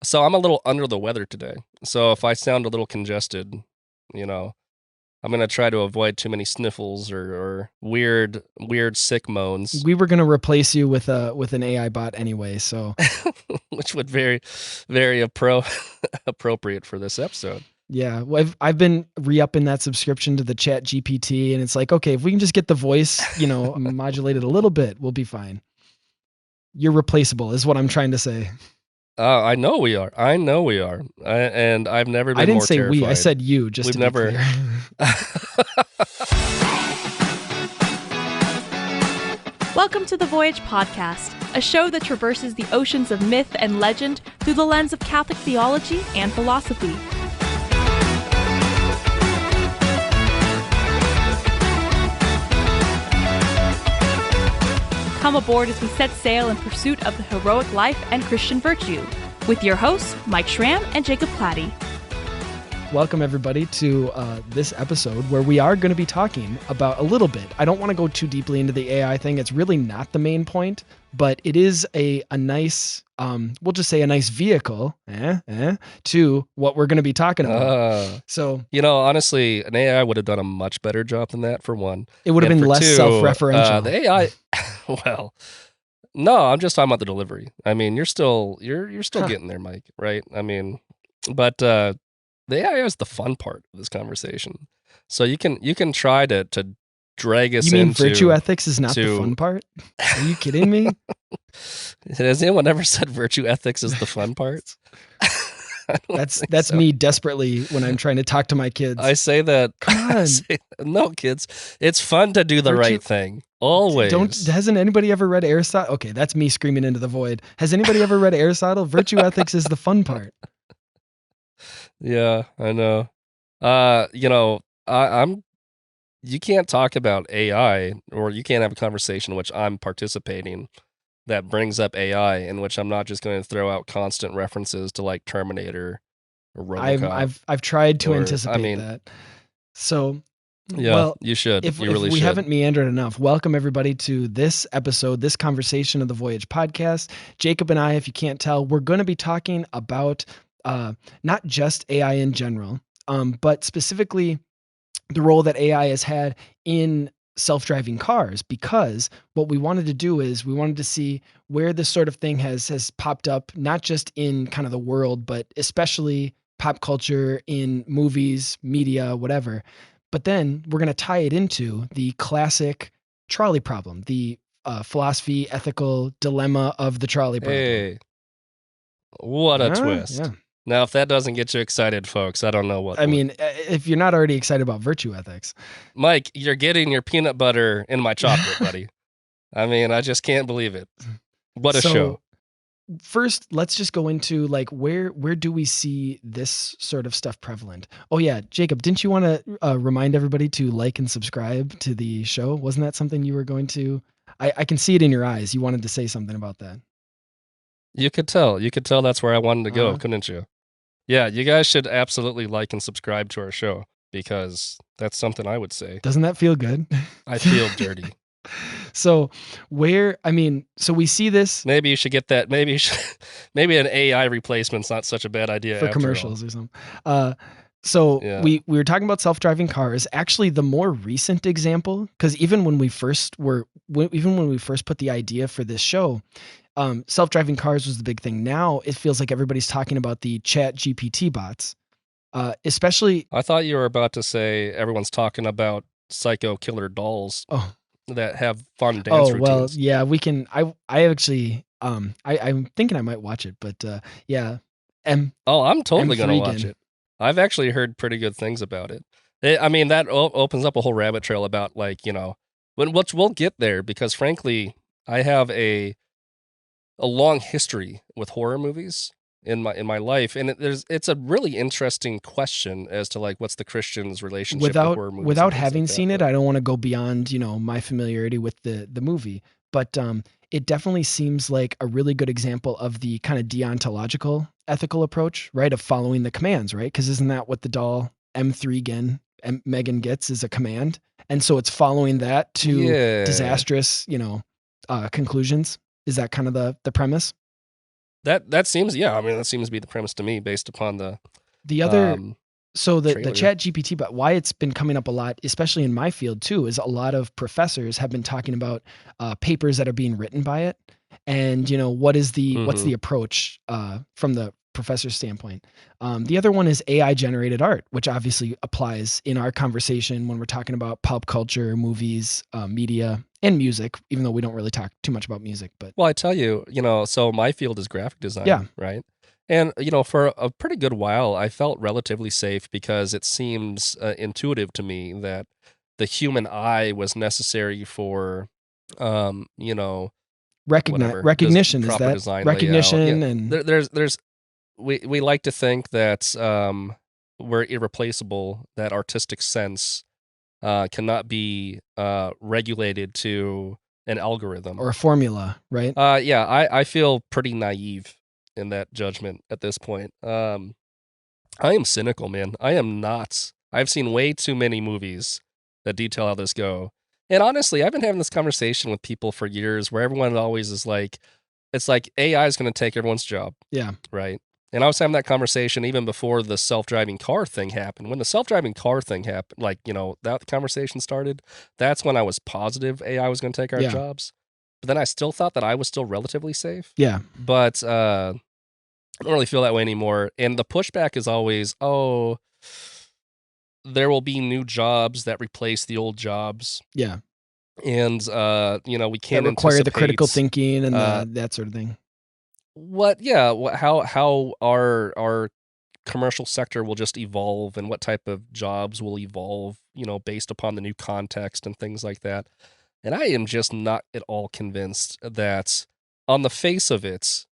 So I'm a little under the weather today. So if I sound a little congested, you know, I'm gonna try to avoid too many sniffles or weird sick moans, We were going to replace you with an AI bot anyway, so which would very appropriate for this episode. yeah. Well, I've been re-upping that subscription to the Chat GPT, and it's like, okay, if we can just get the voice, modulated a little bit, we'll be fine. You're replaceable, is what I'm trying to say. I know we are. I know we are. And I've never I been didn't more say we, I terrified. said you, just We've to be never. clear. Welcome to the Voyage podcast, a show that traverses the oceans of myth and legend through the lens of Catholic theology and philosophy. Come aboard as we set sail in pursuit of the heroic life and Christian virtue, with your hosts, Mike Schramm and Jacob Platty. Welcome, everybody, to this episode where we are going to be talking about a little bit. I don't want to go too deeply into the AI thing. It's really not the main point, but it is a nice, we'll just say a nice vehicle to what we're going to be talking about. So, honestly, an AI would have done a much better job than that, for one. it would have And been for less two, self-referential. the AI, well, no, I'm just talking about the delivery. I mean, you're still getting there, Mike, right? I mean, but the AI is the fun part of this conversation. So you can try to drag us You mean into virtue ethics is not the fun part? Are you kidding me? Has anyone ever said virtue ethics is the fun part? That's me desperately when I'm trying to talk to my kids. I say that. Come on. No, kids. It's fun to do the right thing. Always. Hasn't anybody ever read Aristotle? Okay, that's me screaming into the void. Has anybody ever read Aristotle? Virtue ethics is the fun part. Yeah, I know. I'm you can't talk about AI, or you can't have a conversation in which I'm participating that brings up AI, in which I'm not just going to throw out constant references to like Terminator or RoboCop. I've tried to anticipate that. So, yeah, well, you should. If you really we should. haven't meandered enough, welcome everybody to this episode, this conversation of the Voyage podcast. Jacob and I, if you can't tell, we're going to be talking about not just AI in general, but specifically the role that AI has had in self-driving cars, because what we wanted to do is we wanted to see where this sort of thing has popped up, not just in kind of the world, but especially pop culture, in movies, media, whatever. But then we're going to tie it into the classic trolley problem, the philosophy, ethical dilemma of the trolley problem. Hey, what a twist. Yeah. Now, if that doesn't get you excited, folks, I don't know what. I mean, if you're not already excited about virtue ethics. Mike, you're getting your peanut butter in my chocolate, buddy. I mean, I just can't believe it. What a show. First, let's just go into like where do we see this sort of stuff prevalent? Oh yeah, Jacob, didn't you want to remind everybody to like and subscribe to the show? Wasn't that something you were going to? I can see it in your eyes. You wanted to say something about that. You could tell that's where I wanted to go, couldn't you? Yeah, you guys should absolutely like and subscribe to our show, because that's something I would say. Doesn't that feel good? I feel dirty. So we see this. Maybe you should get that. Maybe an AI replacement's not such a bad idea for commercials or something. We were talking about self-driving cars. Actually, the more recent example, because even when we first put the idea for this show, self-driving cars was the big thing. Now it feels like everybody's talking about the ChatGPT bots, especially. I thought you were about to say everyone's talking about psycho killer dolls. Oh. That have fun dance routines. Well, yeah, we can. I actually, I'm thinking I might watch it, but yeah. I'm totally gonna watch it. I've actually heard pretty good things about it. I mean, that opens up a whole rabbit trail about, like, we'll get there, because frankly, I have a long history with horror movies in my life, and it's a really interesting question as to like what's the Christian's relationship with horror movies. Without having seen it, I don't want to go beyond my familiarity with the movie, but it definitely seems like a really good example of the kind of deontological ethical approach, right, of following the commands, right? Because isn't that what the doll M3 Megan gets, is a command, and so it's following that to disastrous conclusions. Is that kind of the premise? That seems, yeah, I mean, that seems to be the premise to me based upon the other so the trailer. ChatGPT, but why it's been coming up a lot, especially in my field too, is a lot of professors have been talking about papers that are being written by it, and what is what's the approach from the professor's standpoint. The other one is AI generated art, which obviously applies in our conversation when we're talking about pop culture, movies, media, and music, even though we don't really talk too much about music. But well, I tell you, so my field is graphic design, Yeah. right? And, for a pretty good while, I felt relatively safe because it seems intuitive to me that the human eye was necessary for, whatever, recognition is proper that design recognition layout. and There's we like to think that we're irreplaceable, that artistic sense cannot be regulated to an algorithm. or a formula, right? Yeah, I feel pretty naive in that judgment at this point. I am cynical, man. I am not. I've seen way too many movies that detail how this go. And honestly, I've been having this conversation with people for years where everyone always is like, it's like AI is going to take everyone's job. Yeah. Right. And I was having that conversation even before the self-driving car thing happened. When the self-driving car thing happened, that conversation started, that's when I was positive AI was going to take our jobs. But then I still thought that I was still relatively safe. Yeah. But I don't really feel that way anymore. And the pushback is always, there will be new jobs that replace the old jobs. Yeah. And, we can't that require the critical anticipate, thinking and that sort of thing. how our commercial sector will just evolve and what type of jobs will evolve, based upon the new context and things like that. And I am just not at all convinced that on the face of it,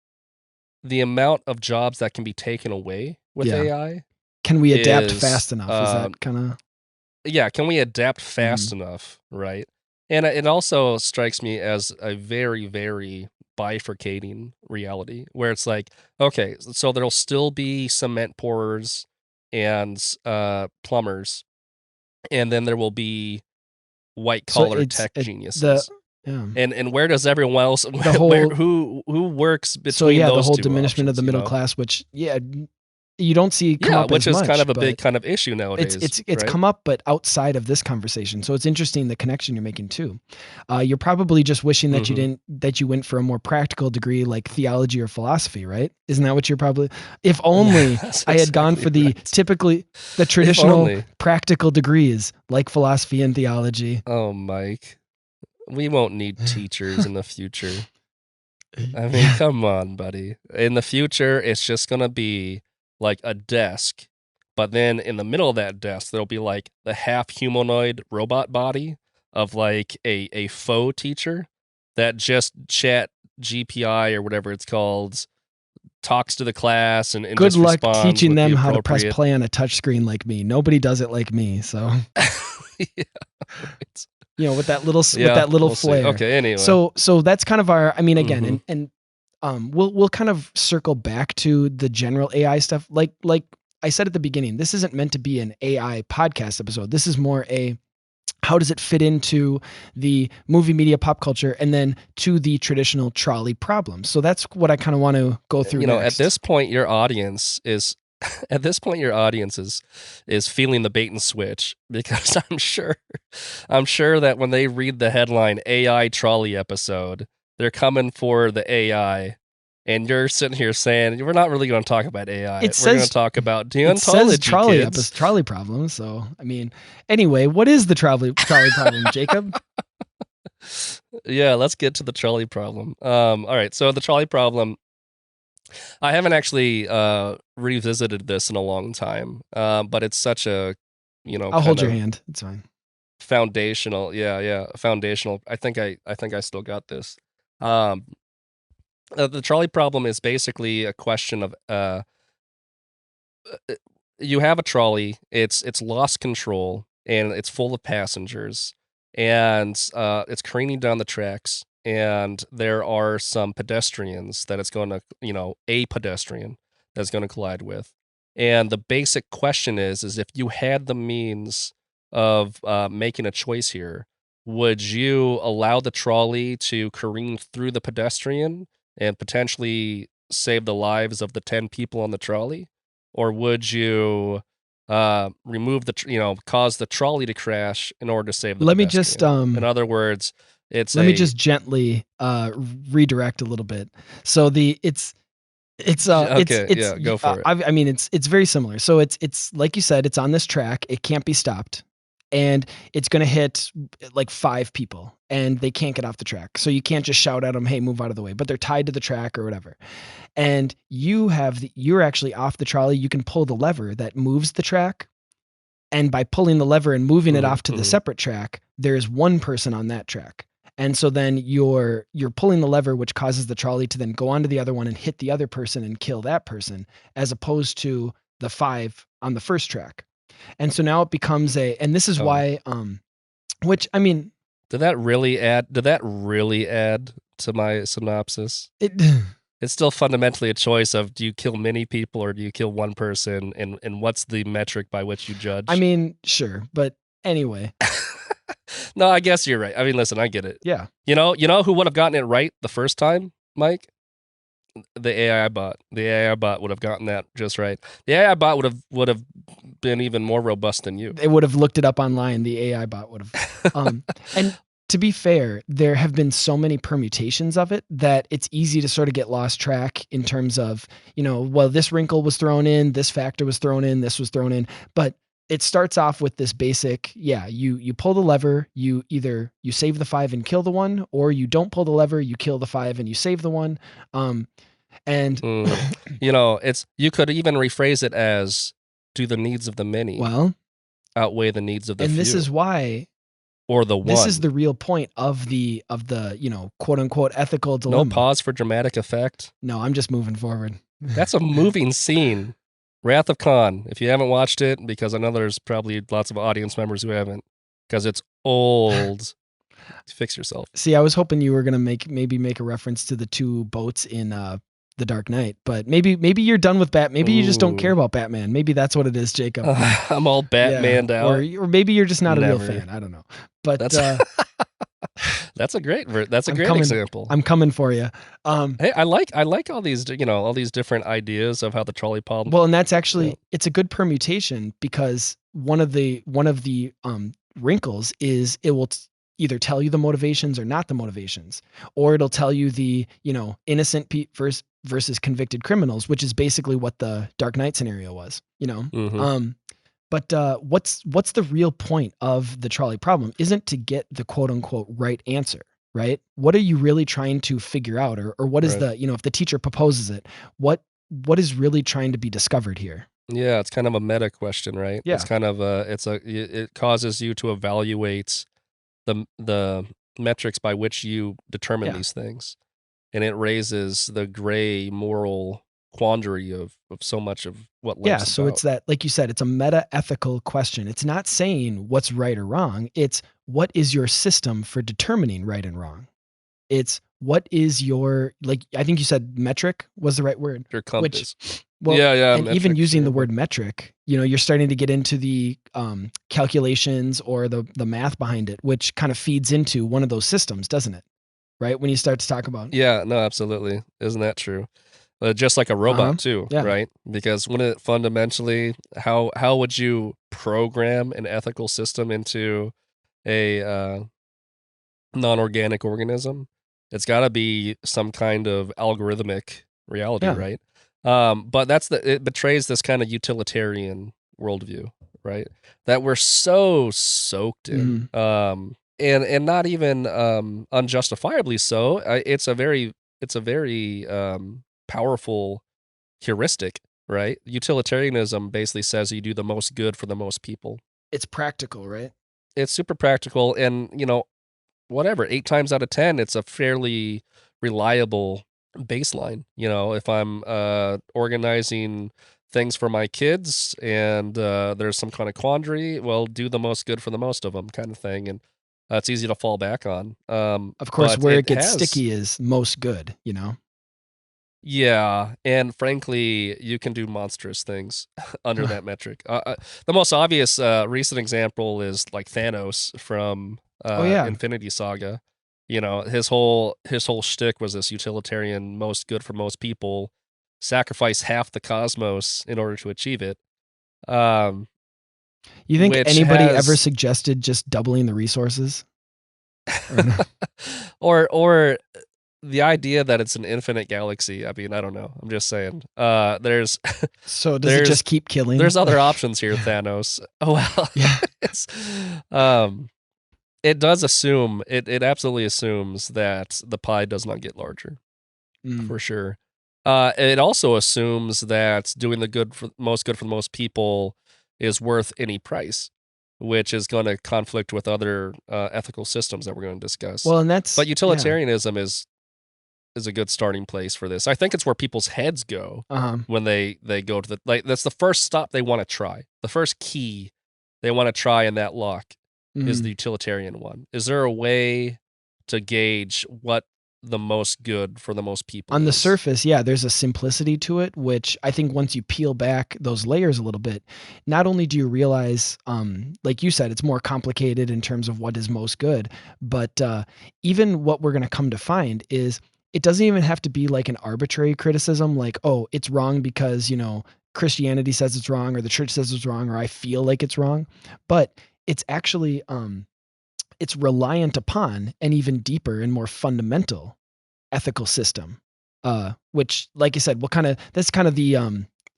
the amount of jobs that can be taken away with AI. Can we adapt fast enough? Is that kind of... Yeah, can we adapt fast enough, right? And it also strikes me as a very, very bifurcating reality where it's like, okay, so there'll still be cement pourers and plumbers, and then there will be white collar tech geniuses. And where does everyone else, who works between those the whole two diminishment options, of the middle class, which you don't see come up which as is much, kind of a big kind of issue nowadays. It's right? come up, but outside of this conversation. So it's interesting the connection you're making too. You're probably just wishing that you went for a more practical degree like theology or philosophy, right? Isn't that what you're probably? If only I had gone for the traditional practical degrees like philosophy and theology. Oh, Mike, we won't need teachers in the future. I mean, come on, buddy. In the future, it's just gonna be like a desk, but then in the middle of that desk, there'll be like the half humanoid robot body of like a faux teacher that just chat GPI or whatever it's called talks to the class and good just luck responds teaching with them the how to press appropriate... play on a touchscreen like me. Nobody does it like me, so yeah, right. With that little we'll flair. See. Okay, anyway. So that's kind of our. I mean, again, and we'll kind of circle back to the general AI stuff. Like I said at the beginning, this isn't meant to be an AI podcast episode. This is more how does it fit into the movie, media, pop culture, and then to the traditional trolley problem. So that's what I kind of want to go through. At this point, your audience is feeling the bait and switch, because I'm sure that when they read the headline AI trolley episode, they're coming for the AI, and you're sitting here saying we're not really going to talk about AI. We're going to talk about deontology. It says trolley problem. So I mean, anyway, what is the trolley problem, Jacob? Yeah, let's get to the trolley problem. All right, so the trolley problem. I haven't actually revisited this in a long time, but it's such a, I'll hold your hand. It's fine. Foundational, foundational. I think I still got this. The trolley problem is basically a question of you have a trolley. It's lost control and it's full of passengers, and it's careening down the tracks. And there are some pedestrians that it's going to, a pedestrian that's going to collide with. And the basic question is if you had the means of making a choice here, would you allow the trolley to careen through the pedestrian and potentially save the lives of the 10 people on the trolley, or would you remove cause the trolley to crash in order to save the Let me pedestrian? just in other words, let me just gently redirect a little bit. So go for it. I mean, it's very similar. So it's like you said, it's on this track. It can't be stopped, and it's going to hit like 5 people, and they can't get off the track. So you can't just shout at them, "Hey, move out of the way!" But they're tied to the track or whatever. And you're actually off the trolley. You can pull the lever that moves the track, and by pulling the lever and moving it off to the separate track, there's one person on that track. And so then you're pulling the lever, which causes the trolley to then go onto the other one and hit the other person and kill that person, as opposed to the 5 on the first track. And so now it becomes and this is why, which, I mean, did that really add to my synopsis? It's still fundamentally a choice of, do you kill many people or do you kill one person, and what's the metric by which you judge? I mean, sure, but anyway. No, I guess you're right. I mean, listen, I get it. Yeah. You know who would have gotten it right the first time, Mike? The AI bot. The AI bot would have gotten that just right. The AI bot would have been even more robust than you. They would have looked it up online. The AI bot would have. And to be fair, there have been so many permutations of it that it's easy to sort of get lost track in terms of, well, this wrinkle was thrown in, this factor was thrown in, this was thrown in. But it starts off with this basic, you pull the lever, you save the 5 and kill the one, or you don't pull the lever, you kill the 5 and you save the one. And you could even rephrase it as, do the needs of the many outweigh the needs of the few? And this is why, or the one. This is the real point of the quote unquote ethical dilemma. No pause for dramatic effect. No, I'm just moving forward. That's a moving scene. Wrath of Khan. If you haven't watched it, because I know there's probably lots of audience members who haven't, because it's old. Fix yourself. See, I was hoping you were gonna maybe make a reference to the 2 boats in The Dark Knight, but maybe you're done with Batman. Maybe you just don't care about Batman. Maybe that's what it is, Jacob. I'm all Batmaned out. Or maybe you're just not a real fan. I don't know. But that's a great example. I'm coming for you. Hey, I like all these different ideas of how the trolley problem. Well, and that's actually it's a good permutation, because one of the wrinkles is it will either tell you the motivations or not the motivations, or it'll tell you the innocent versus convicted criminals, which is basically what the Dark Knight scenario was. But what's the real point of the trolley problem? Isn't to get the quote unquote right answer, right? What are you really trying to figure out, or what is the if the teacher proposes it, what is really trying to be discovered here? Yeah, it's kind of a meta question, right? Yeah. It's kind of it causes you to evaluate the metrics by which you determine these things, and it raises the gray moral quandary of so much of what life's about. So it's that, like you said, it's a meta ethical question. It's not saying what's right or wrong. It's what is your system for determining right and wrong. It's what is your, like, I think you said metric was the right word. Your compass. And even using the word metric, you're starting to get into the calculations or the math behind it, which kind of feeds into one of those systems, doesn't it? Right? When you start to talk about. Yeah, no, absolutely. Isn't that true? Just like a robot too, right? Because when it fundamentally, how would you program an ethical system into a non-organic organism? It's got to be some kind of algorithmic reality, right? But it betrays this kind of utilitarian worldview, right? That we're so soaked in, and not even unjustifiably so. It's a very powerful heuristic, right? Utilitarianism basically says you do the most good for the most people. It's practical, right? It's super practical, and whatever, 8 times out of 10, it's a fairly reliable baseline. If I'm organizing things for my kids and there's some kind of quandary, well, do the most good for the most of them, kind of thing, and it's easy to fall back on. Of course, where it gets sticky is most good, Yeah, and frankly, you can do monstrous things under that metric. The most obvious recent example is like Thanos from Infinity Saga. his whole shtick was this utilitarian, most good for most people, sacrifice half the cosmos in order to achieve it. You think anybody ever suggested just doubling the resources? Or the idea that it's an infinite galaxy. I mean, I don't know. I'm just saying. There's so does it just keep killing? There's other options here, Thanos. Oh well. Yeah. It does assume it absolutely assumes that the pie does not get larger, for sure. It also assumes that doing the good for the most people is worth any price, which is going to conflict with other ethical systems that we're going to discuss. Well, but utilitarianism is a good starting place for this. I think it's where people's heads go when they go to that's the first stop they want to try. The first key they want to try in that lock is the utilitarian one. Is there a way to gauge what the most good for the most people on the surface? Yeah, there's a simplicity to it, which I think once you peel back those layers a little bit, not only do you realize, like you said, it's more complicated in terms of what is most good, but even what we're going to come to find is it doesn't even have to be like an arbitrary criticism, like, oh, it's wrong because, Christianity says it's wrong, or the church says it's wrong, or I feel like it's wrong. But it's actually, it's reliant upon an even deeper and more fundamental ethical system, which, like you said, that's kind of the,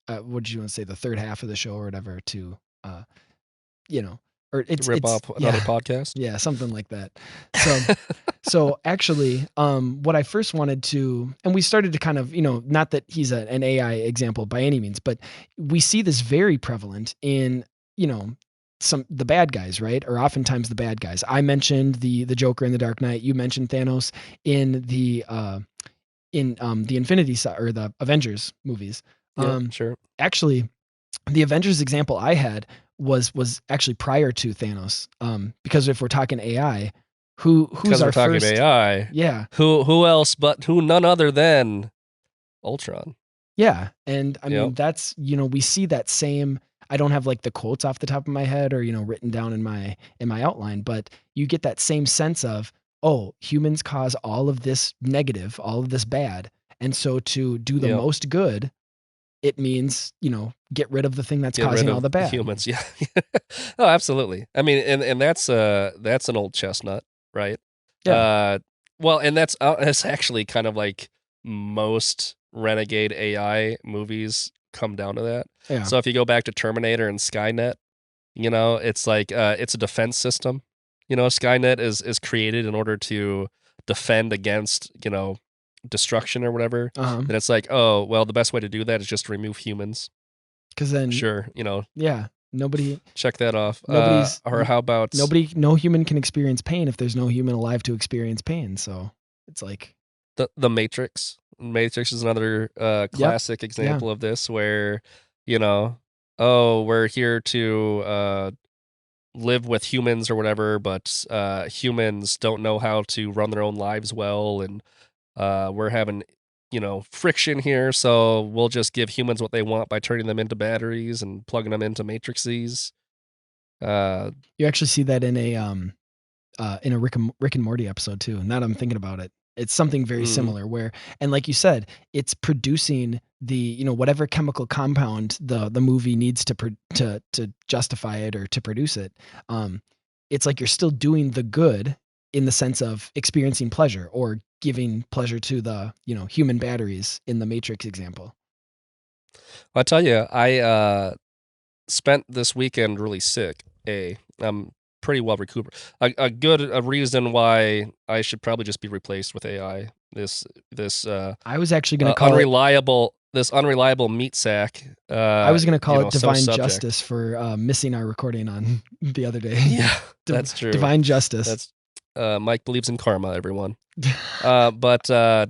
what did you want to say, the third half of the show or whatever to, or it's rip off another podcast. Yeah, something like that. So actually, what I first wanted to, and we started to kind of, not that he's an AI example by any means, but we see this very prevalent in, the bad guys, right? Or oftentimes the bad guys. I mentioned the Joker in the Dark Knight. You mentioned Thanos in the Infinity or the Avengers movies. Sure. Actually, the Avengers example I had was actually prior to Thanos. Because if we're talking AI, who's our first AI? Yeah. Who else but none other than Ultron? Yeah, and I mean that's we see that same. I don't have like the quotes off the top of my head or written down in my outline, but you get that same sense of, oh, humans cause all of this negative, all of this bad, and so to do the most good, it means get rid of the thing that's causing all the bad. Humans, yeah. Oh, absolutely. I mean, and that's an old chestnut, right? Yeah. Well, and that's actually kind of like most renegade AI movies come down to that. Yeah. So if you go back to Terminator and Skynet, it's like it's a defense system. Skynet is created in order to defend against destruction or whatever. Then it's like, oh well, the best way to do that is just to remove humans. Because then sure, yeah, nobody check that off. Or how about no human can experience pain if there's no human alive to experience pain. So it's like the Matrix. Matrix is another classic example of this, where we're here to live with humans or whatever, but humans don't know how to run their own lives well, and we're having friction here, so we'll just give humans what they want by turning them into batteries and plugging them into matrices. You actually see that in a Rick and Morty episode too. Now that I'm thinking about it, it's something very similar where, and like you said, it's producing the whatever chemical compound the movie needs to justify it or to produce it. It's like you're still doing the good in the sense of experiencing pleasure or giving pleasure to the human batteries in the Matrix example. I'll tell you, I spent this weekend really sick. I'm pretty well recovered. A reason why I should probably just be replaced with AI. This I was actually going to call this unreliable meat sack. I was going to call it divine justice for missing our recording on the other day. Yeah, that's true. Divine justice. That's Mike believes in karma, everyone. But yeah,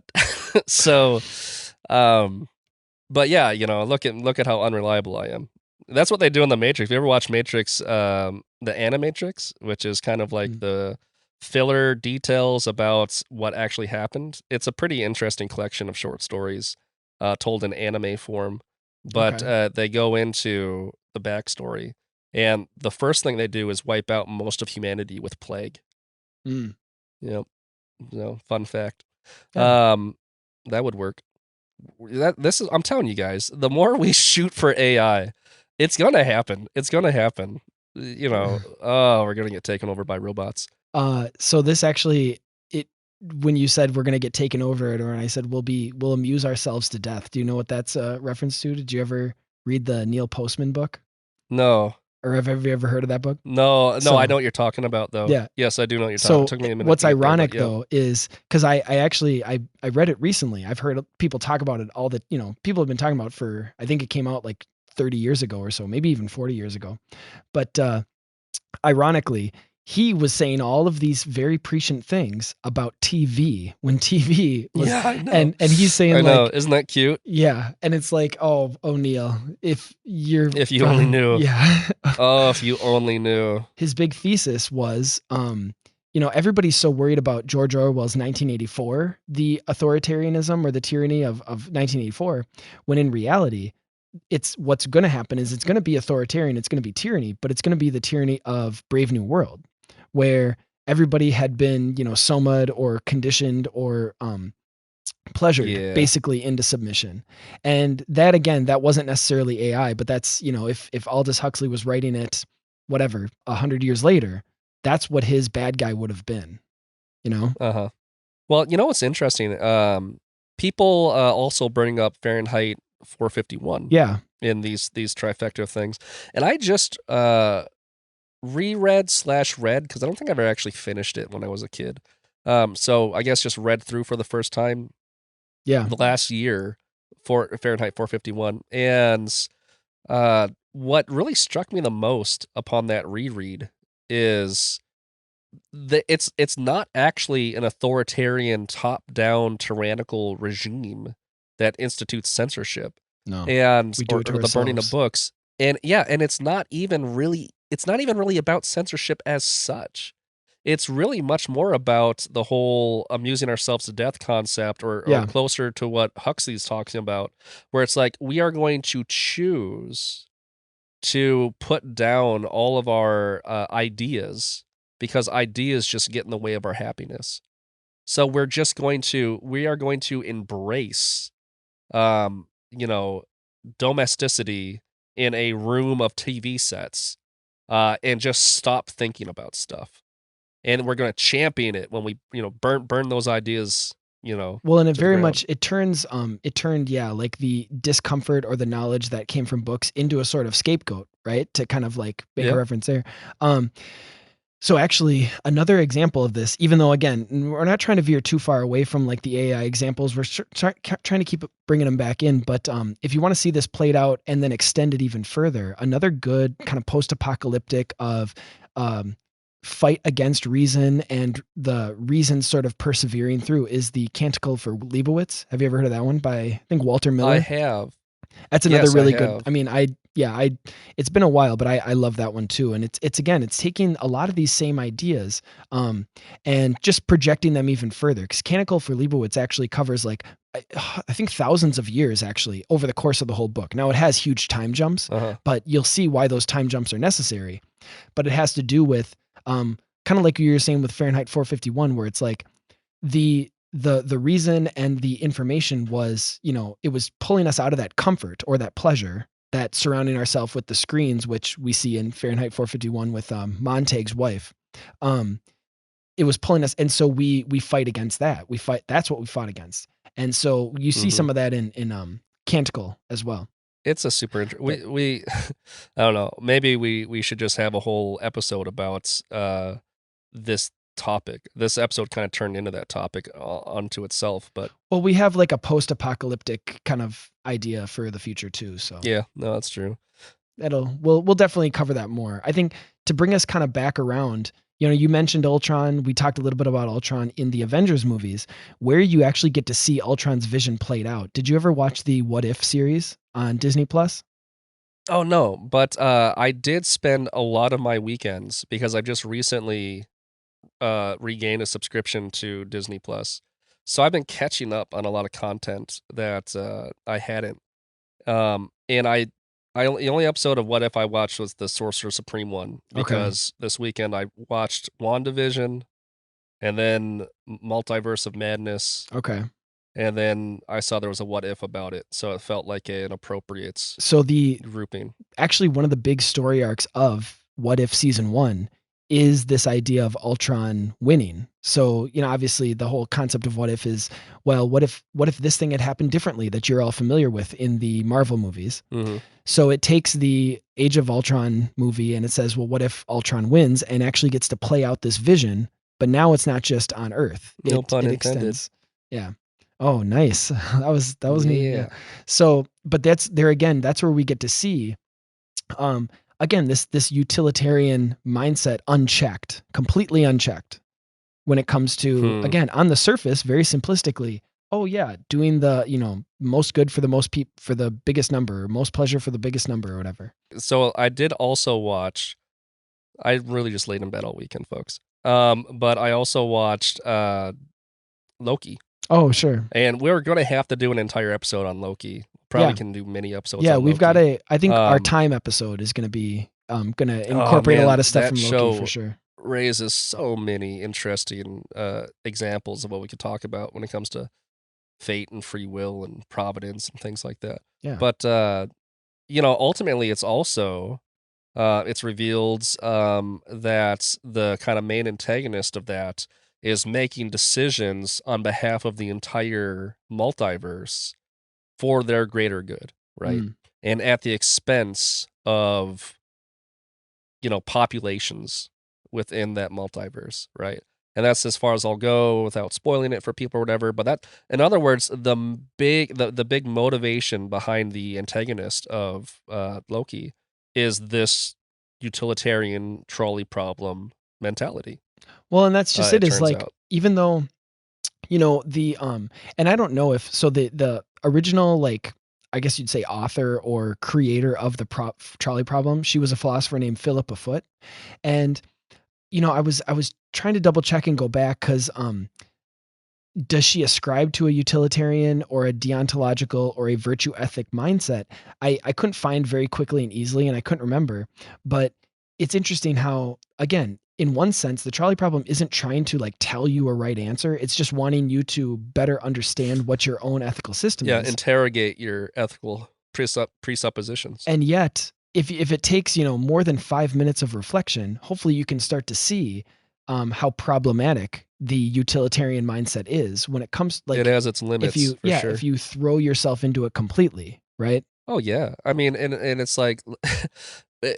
look at how unreliable I am. That's what they do in the Matrix. If you ever watch Matrix, the Animatrix, which is kind of like the filler details about what actually happened. It's a pretty interesting collection of short stories told in anime form, but they go into the backstory, and the first thing they do is wipe out most of humanity with plague. Yep. fun fact. Yeah. That would work. I'm telling you guys, the more we shoot for AI, it's gonna happen. It's gonna happen. We're gonna get taken over by robots. So this actually, when you said we're gonna get taken over, or I said we'll amuse ourselves to death. Do you know what that's a reference to? Did you ever read the Neil Postman book? No. Or have you ever heard of that book? No, I know what you're talking about, though. Yeah. Yes, I do know what you're talking about. It took me a minute. What's to get ironic, there, though, is because I actually read it recently. I've heard people talk about it all people have been talking about for, I think it came out like 30 years ago or so, maybe even 40 years ago. But ironically, he was saying all of these very prescient things about TV when TV was, I know. and he's saying, I know. like, isn't that cute? Yeah, and it's like, oh Neil, if you only knew. Yeah. Oh, if you only knew. His big thesis was, everybody's so worried about George Orwell's 1984, the authoritarianism or the tyranny of 1984, when in reality, it's what's going to happen is it's going to be authoritarian, it's going to be tyranny, but it's going to be the tyranny of Brave New World, where everybody had been, soma'd or conditioned or pleasured basically into submission. And that, again, that wasn't necessarily AI, but that's, if Aldous Huxley was writing it, whatever, 100 years later, that's what his bad guy would have been, Uh-huh. Well, what's interesting? People also bring up Fahrenheit 451. Yeah. In these trifecta of things. And I just reread /read, because I don't think I ever actually finished it when I was a kid. So I guess just read through for the first time the last year for Fahrenheit 451. And what really struck me the most upon that reread is that it's not actually an authoritarian, top-down, tyrannical regime that institutes censorship. No, and we do it to or the burning of books. And it's not even really about censorship as such. It's really much more about the whole amusing ourselves to death concept, or closer to what Huxley's talking about, where it's like we are going to choose to put down all of our ideas because ideas just get in the way of our happiness. So we are going to embrace domesticity in a room of TV sets, and just stop thinking about stuff. And we're going to champion it when we, burn those ideas, Well, and it very much, it turned, like the discomfort or the knowledge that came from books into a sort of scapegoat, right? To kind of like make a reference there. So actually, another example of this, even though, again, we're not trying to veer too far away from like the AI examples, we're trying to keep bringing them back in. But if you want to see this played out and then extend it even further, another good kind of post-apocalyptic of fight against reason and the reason sort of persevering through is the Canticle for Leibowitz. Have you ever heard of that one by, I think, Walter Miller? I have. That's another really good. I mean, it's been a while, but I love that one too. And it's taking a lot of these same ideas, and just projecting them even further. Because Canticle for Leibowitz actually covers like, I think thousands of years actually over the course of the whole book. Now it has huge time jumps, but you'll see why those time jumps are necessary. But it has to do with, kind of like you were saying with Fahrenheit 451, where it's like the reason and the information was, it was pulling us out of that comfort or that pleasure that surrounding ourselves with the screens, which we see in Fahrenheit 451 with Montag's wife. It was pulling us, and so we fight against that. That's what we fought against. And so you see some of that in Canticle as well. It's a super we I don't know, maybe we should just have a whole episode about this topic. This episode kind of turned into that topic onto itself, but well, we have like a post-apocalyptic kind of idea for the future too. So yeah, no, that's true. We'll definitely cover that more. I think to bring us kind of back around, you mentioned Ultron. We talked a little bit about Ultron in the Avengers movies, where you actually get to see Ultron's vision played out. Did you ever watch the What If series on Disney Plus? Oh no, but I did spend a lot of my weekends, because I've just recently regained a subscription to Disney Plus. So I've been catching up on a lot of content that I hadn't. And the only episode of What If I watched was the Sorcerer Supreme one, because this weekend I watched WandaVision, and then Multiverse of Madness. Okay. And then I saw there was a What If about it, so it felt like an appropriate So grouping. Actually, one of the big story arcs of What If season 1 is this idea of Ultron winning. So, obviously the whole concept of What If is, well, what if this thing had happened differently that you're all familiar with in the Marvel movies? Mm-hmm. So it takes the Age of Ultron movie and it says, well, what if Ultron wins, and actually gets to play out this vision, but now it's not just on Earth. No pun it intended. Extends. Yeah. Oh, nice. that was neat. Yeah. So, but that's where we get to see again, this utilitarian mindset unchecked, completely unchecked, when it comes to, again, on the surface, very simplistically, oh yeah, doing the, most good for the most people, for the biggest number, or most pleasure for the biggest number, or whatever. So I did also watch, I really just laid in bed all weekend, folks. But I also watched Loki. Oh, sure. And we're going to have to do an entire episode on Loki. Probably can do many episodes. Yeah, on we've Loki. got I think our time episode is going to be going to incorporate a lot of stuff from Loki for sure. Raises so many interesting examples of what we could talk about when it comes to fate and free will and providence and things like that. Yeah. But ultimately, it's also it's revealed that the kind of main antagonist of that is making decisions on behalf of the entire multiverse for their greater good, right? And at the expense of, populations within that multiverse, right? And that's as far as I'll go without spoiling it for people or whatever. But that, in other words, the big motivation behind the antagonist of Loki is this utilitarian trolley problem mentality. Well, and that's just it is like, even though, the and I don't know if so the original, like, I guess you'd say author or creator of the trolley problem, she was a philosopher named Philippa Foot. And I was trying to double check and go back, because does she ascribe to a utilitarian or a deontological or a virtue ethic mindset? I couldn't find very quickly and easily, and I couldn't remember. But it's interesting how, again, in one sense, the trolley problem isn't trying to like tell you a right answer. It's just wanting you to better understand what your own ethical system is. Yeah, interrogate your ethical presuppositions. And yet, if it takes, more than 5 minutes of reflection, hopefully you can start to see how problematic the utilitarian mindset is when it comes, like, it has its limits. If you throw yourself into it completely, right? Oh yeah, I mean, and it's like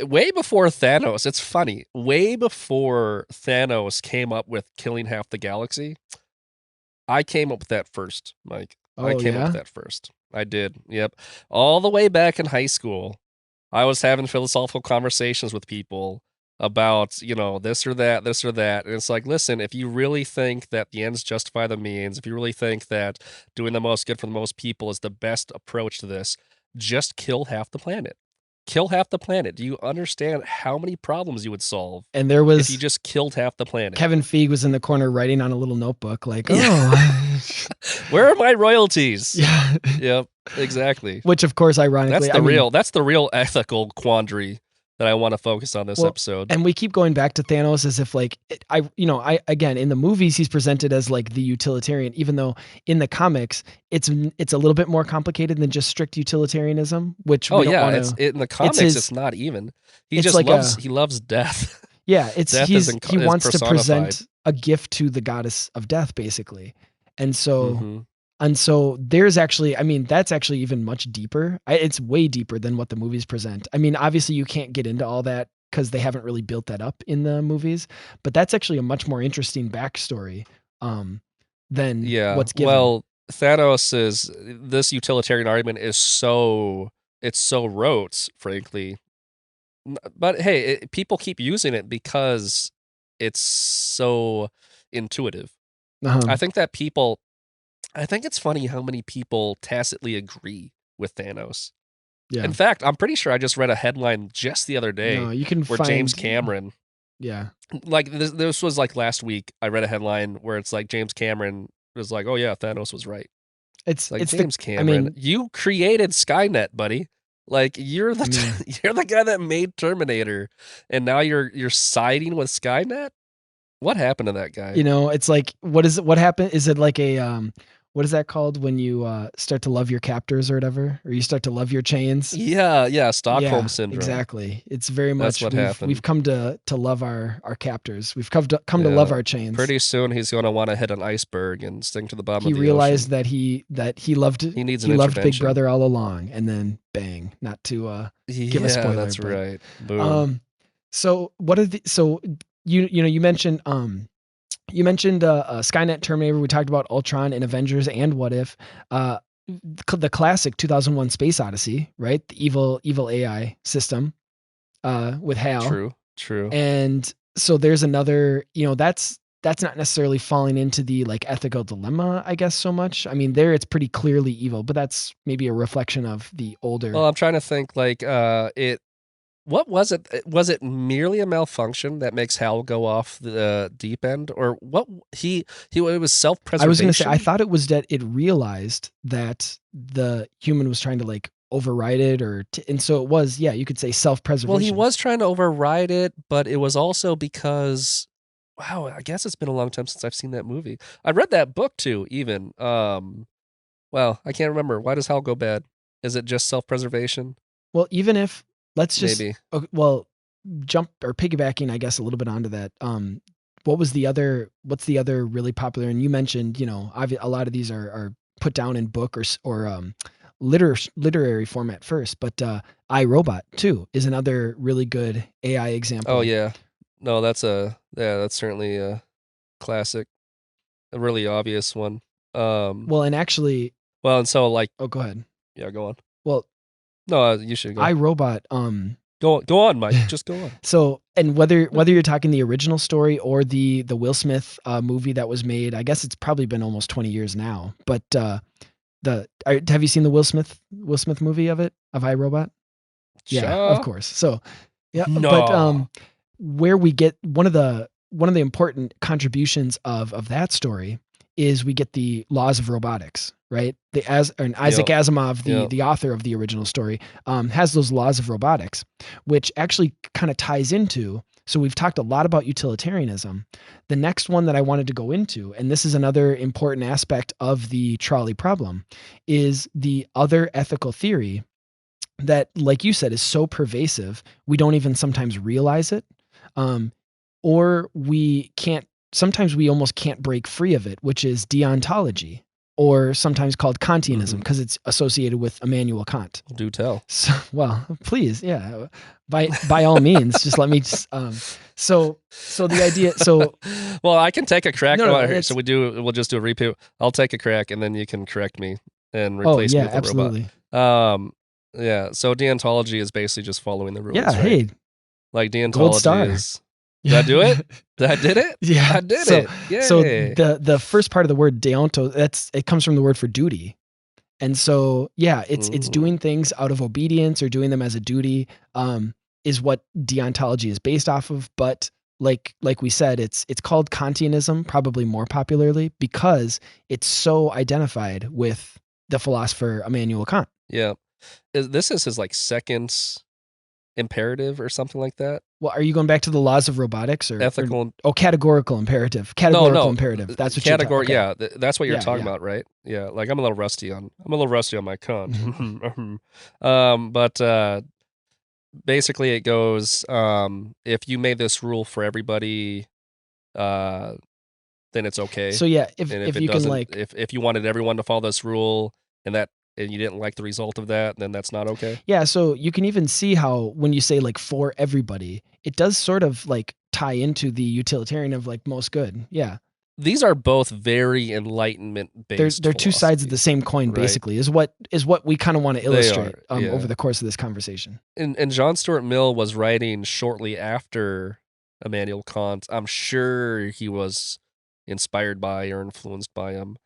way before Thanos. It's funny, way before Thanos came up with killing half the galaxy, I came up with that first, Mike. I came up with that first. I did. Yep. All the way back in high school, I was having philosophical conversations with people about, this or that. And it's like, listen, if you really think that the ends justify the means, if you really think that doing the most good for the most people is the best approach to this, just kill half the planet. Kill half the planet. Do you understand how many problems you would solve? And there was, if you just killed half the planet. Kevin Feige was in the corner writing on a little notebook, like, where are my royalties? Yeah. Yep. Exactly. Which, of course, ironically, that's the real ethical quandary that I want to focus on this episode. And we keep going back to Thanos as if, like, again, in the movies, he's presented as like the utilitarian, even though in the comics, it's a little bit more complicated than just strict utilitarianism, which in the comics, it's not even. He loves death. Yeah. He wants to present a gift to the goddess of death, basically. And so, And so there's actually, that's actually even much deeper. It's way deeper than what the movies present. Obviously you can't get into all that because they haven't really built that up in the movies, but that's actually a much more interesting backstory than what's given. Well, this utilitarian argument is so rote, frankly. But hey, people keep using it because it's so intuitive. I think it's funny how many people tacitly agree with Thanos. Yeah. In fact, I'm pretty sure I just read a headline just the other day where James Cameron. Yeah. Like this was like last week. I read a headline where it's like James Cameron was like, "Oh yeah, Thanos was right." It's like James Cameron. You created Skynet, buddy. Like you're the guy that made Terminator, and now you're siding with Skynet. What happened to that guy? It's like, what happened? Is it like a, what is that called when you start to love your captors or whatever, or you start to love your chains? Yeah, Stockholm syndrome. Exactly. It's very much That's what happened. We've come to love our captors. We've come to love our chains. Pretty soon he's going to want to hit an iceberg and sink to the bottom of the ocean. He realized that he loved Big Brother all along, and then bang, not to give a spoiler. That's right. Boom. So what are you mentioned Skynet, Terminator. We talked about Ultron and Avengers and What If. The classic 2001 Space Odyssey, right? The evil AI system with HAL. True. And so there's another, that's not necessarily falling into the like ethical dilemma, I guess, so much. I mean, there it's pretty clearly evil, but that's maybe a reflection of the older. Well, I'm trying to think like what was it? Was it merely a malfunction that makes Hal go off the deep end, or what? It was self-preservation. I was going to say, I thought it was that it realized that the human was trying to like override it, and so it was. Yeah, you could say self-preservation. Well, he was trying to override it, but it was also because, wow, I guess it's been a long time since I've seen that movie. I read that book too. Even, well, I can't remember. Why does Hal go bad? Is it just self-preservation? Well, even if. Let's just maybe. Jump or piggybacking, I guess, a little bit onto that. What's the other really popular? And you mentioned, a lot of these are put down in book or literary format first, but I, Robot too is another really good AI example. Oh yeah, no, that's certainly a classic, a really obvious one. And so like, oh, go ahead. Yeah, go on. Well. No, you should go. I, Robot. Go on, Mike. Just go on. So, and whether you're talking the original story or the Will Smith movie that was made, I guess it's probably been almost 20 years now. But have you seen the Will Smith movie of I, Robot? Yeah, of course. So, yeah, no. But where we get one of the important contributions of that story is we get the laws of robotics, right? Isaac Asimov, the author of the original story, has those laws of robotics, which actually kind of ties into. So we've talked a lot about utilitarianism. The next one that I wanted to go into, and this is another important aspect of the trolley problem, is the other ethical theory that, like you said, is so pervasive we don't even sometimes realize it, or we can't. Sometimes we almost can't break free of it, which is deontology, or sometimes called Kantianism, because it's associated with Immanuel Kant. Do tell. So, well, please, yeah, by all means, just let me. So the idea. So, well, I can take a crack. No, so we'll just do a repeat. I'll take a crack, and then you can correct me and replace me with absolutely. a robot. Yeah. So deontology is basically just following the rules. Yeah. Right? Hey. Like deontology Gold star. Did I do it? I did it? Yeah. I did it. Yay. So the first part of the word deonto, it comes from the word for duty. And so, yeah, it's doing things out of obedience or doing them as a duty, is what deontology is based off of. But like we said, it's called Kantianism, probably more popularly, because it's so identified with the philosopher Immanuel Kant. Yeah. This is his like second imperative or something like that. Well, are you going back to the laws of robotics or ethical? Categorical imperative. Categorical imperative. That's what category. Okay. Yeah, that's what you're talking about, right? Yeah, like I'm a little rusty on my Kant. But basically, it goes: if you made this rule for everybody, then it's okay. So yeah, if you can if you wanted everyone to follow this rule and you didn't like the result of that, then that's not okay. Yeah, so you can even see how when you say like for everybody, it does sort of like tie into the utilitarian of like most good. Yeah. These are both very enlightenment based. They're two sides of the same coin, basically, is what we kind of want to illustrate over the course of this conversation. And John Stuart Mill was writing shortly after Immanuel Kant. I'm sure he was inspired by or influenced by him.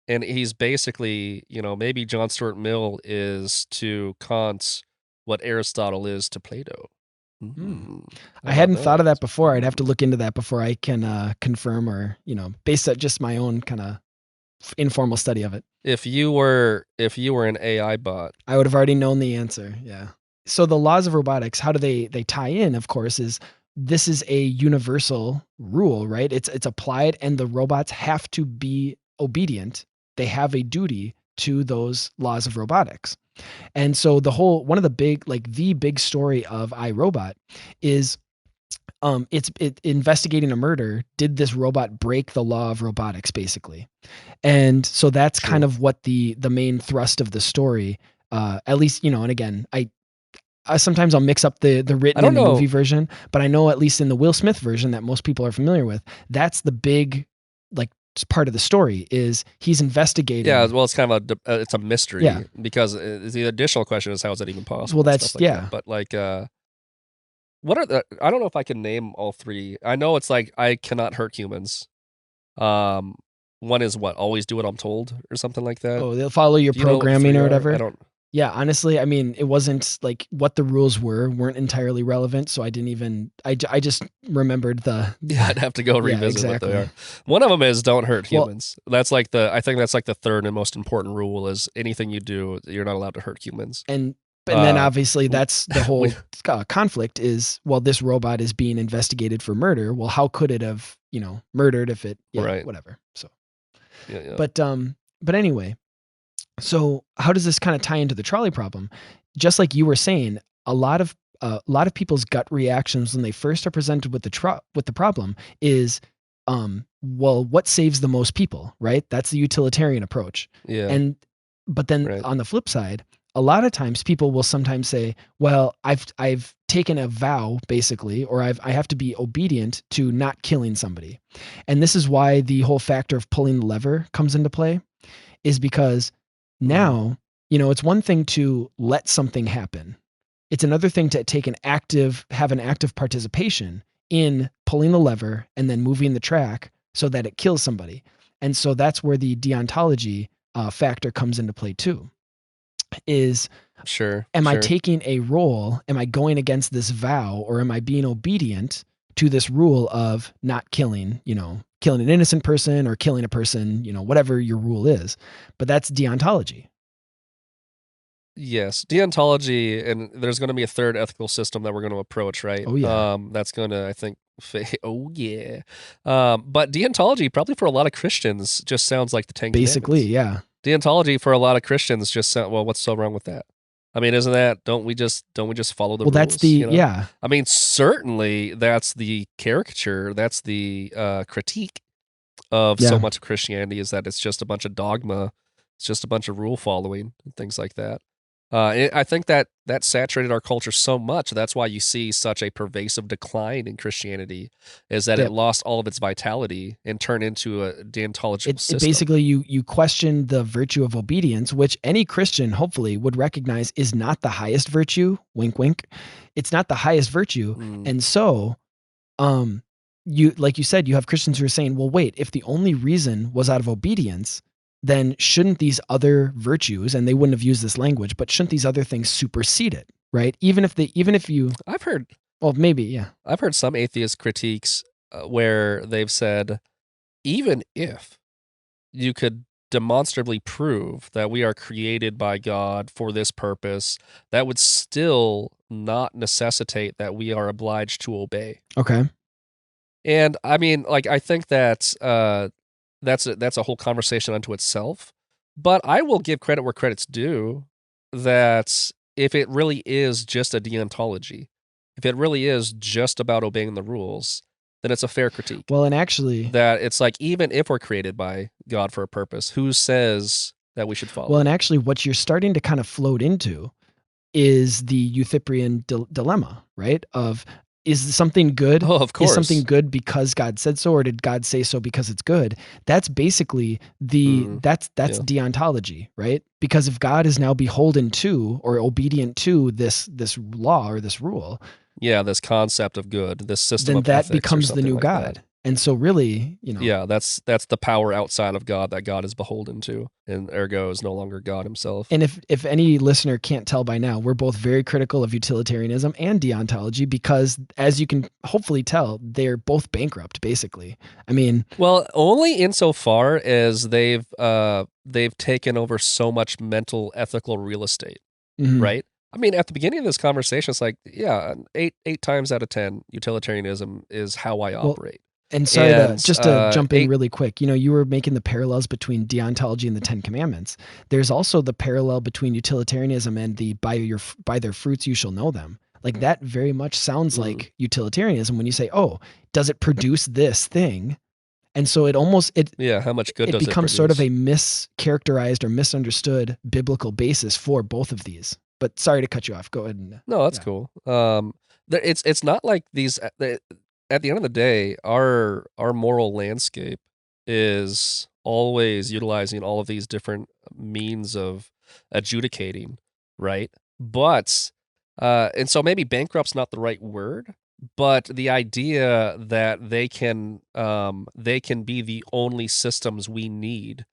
And he's basically, maybe John Stuart Mill is to Kant what Aristotle is to Plato. I hadn't thought of that before. I'd have to look into that before I can confirm or, based on just my own kind of informal study of it. If you were an AI bot, I would have already known the answer. Yeah. So the laws of robotics, how do they tie in, of course, is this is a universal rule, right? It's applied, and the robots have to be obedient. They have a duty to those laws of robotics. And so one of the big story of iRobot is it's investigating a murder. Did this robot break the law of robotics, basically? And so that's kind of what the main thrust of the story, at least, and again, I sometimes I'll mix up the written and the movie version, but I know at least in the Will Smith version that most people are familiar with, that's the big part of the story is he's investigating. Yeah, well, it's kind of it's a mystery because the additional question is how is that even possible? Well, that's that. But what are I don't know if I can name all three. I know it's like I cannot hurt humans. One is what? Always do what I'm told or something like that. Oh, they'll follow your programming or whatever. I don't. Yeah, honestly, I mean, it wasn't like what the rules weren't entirely relevant, so I didn't even. I just remembered the. Yeah, I'd have to go revisit what they are. One of them is don't hurt humans. That's like I think that's like the third and most important rule is anything you do, you're not allowed to hurt humans. And then obviously that's the whole conflict is, well, this robot is being investigated for murder. Well, how could it have, murdered if it, whatever. So, yeah. But anyway. So how does this kind of tie into the trolley problem? Just like you were saying, a lot of people's gut reactions when they first are presented with the problem is, well, what saves the most people, right? That's the utilitarian approach. Yeah. But then on the flip side, a lot of times people will sometimes say, well, I've taken a vow basically, or I have to be obedient to not killing somebody. And this is why the whole factor of pulling the lever comes into play, is because now, it's one thing to let something happen. It's another thing to have an active participation in pulling the lever and then moving the track so that it kills somebody. And so that's where the deontology factor comes into play too. Am I taking a role? Am I going against this vow, or am I being obedient to this rule of not killing, killing an innocent person or killing a person, whatever your rule is? But that's deontology. Yes, deontology, and there's going to be a third ethical system that we're going to approach, right? Oh yeah. That's going to, I think, oh yeah. But deontology probably for a lot of Christians just sounds like the Ten Commandments. Basically, yeah. Deontology for a lot of Christians just sound, well, what's so wrong with that? I mean, isn't that, don't we just follow the rules? Well, that's yeah. I mean, certainly that's the caricature, that's the critique of so much of Christianity, is that it's just a bunch of dogma, it's just a bunch of rule following and things like that. I think that saturated our culture so much. That's why you see such a pervasive decline in Christianity, is that it lost all of its vitality and turned into a deontological system. Basically, you question the virtue of obedience, which any Christian hopefully would recognize is not the highest virtue. Wink, wink. It's not the highest virtue. And so, like you said, you have Christians who are saying, well, wait, if the only reason was out of obedience, then shouldn't these other virtues, and they wouldn't have used this language, but shouldn't these other things supersede it, right? Even if you, I've heard, well, maybe, yeah. I've heard some atheist critiques where they've said, even if you could demonstrably prove that we are created by God for this purpose, that would still not necessitate that we are obliged to obey. Okay. And I mean, like, I think that, that's a whole conversation unto itself. But I will give credit where credit's due, that if it really is just a deontology, if it really is just about obeying the rules, then it's a fair critique. Well, and actually, that it's like, even if we're created by God for a purpose, who says that we should follow? Well, and actually what you're starting to kind of float into is the Euthyphrian dilemma, right? Of, is something good? Oh, of course. Is something good because God said so, or did God say so because it's good? That's basically that's deontology, right? Because if God is now beholden to or obedient to this law or this rule, this concept of good, this system, then of that becomes the new God. That. And so really, that's the power outside of God that God is beholden to, and ergo is no longer God himself. And if any listener can't tell by now, we're both very critical of utilitarianism and deontology, because as you can hopefully tell, they're both bankrupt, basically. I mean, well, only insofar as they've taken over so much mental, ethical real estate, right? I mean, at the beginning of this conversation, it's like, yeah, eight times out of 10, utilitarianism is how I operate. And sorry to jump in really quick. You were making the parallels between deontology and the Ten Commandments. There's also the parallel between utilitarianism and the by their fruits you shall know them. Like that very much sounds like utilitarianism when you say, oh, does it produce this thing? And so how much good does it becomes sort of a mischaracterized or misunderstood biblical basis for both of these. But sorry to cut you off. Go ahead. No, that's cool. It's not like these. At the end of the day, our moral landscape is always utilizing all of these different means of adjudicating, right? But and so maybe bankrupt's not the right word, but the idea that they can be the only systems we need,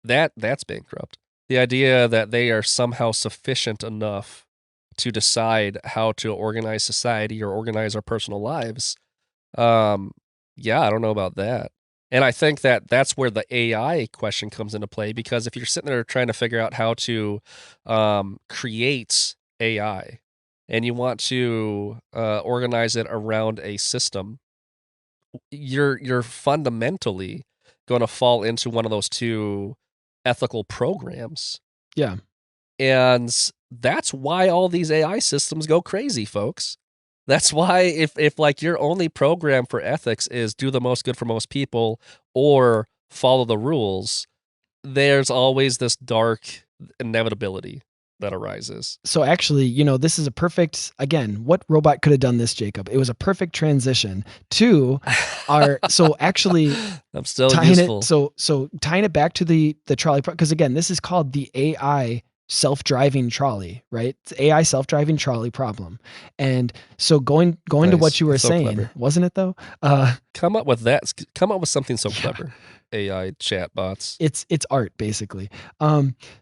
that's bankrupt. The idea that they are somehow sufficient enough to decide how to organize society or organize our personal lives. Yeah, I don't know about that. And I think that that's where the AI question comes into play, because if you're sitting there trying to figure out how to create AI and you want to organize it around a system, you're fundamentally going to fall into one of those two ethical programs. Yeah. And that's why all these AI systems go crazy, folks. That's why if like your only program for ethics is do the most good for most people or follow the rules, there's always this dark inevitability that arises. So actually, this is a perfect, again, what robot could have done this, Jacob? It was a perfect transition to so actually I'm still tying useful. So tying it back to the trolley, because again, this is called the AI self-driving trolley, right? It's AI self-driving trolley problem. And so going nice. To what you were saying, clever. Wasn't it though? Come up with something so clever. AI chatbots. It's art, basically.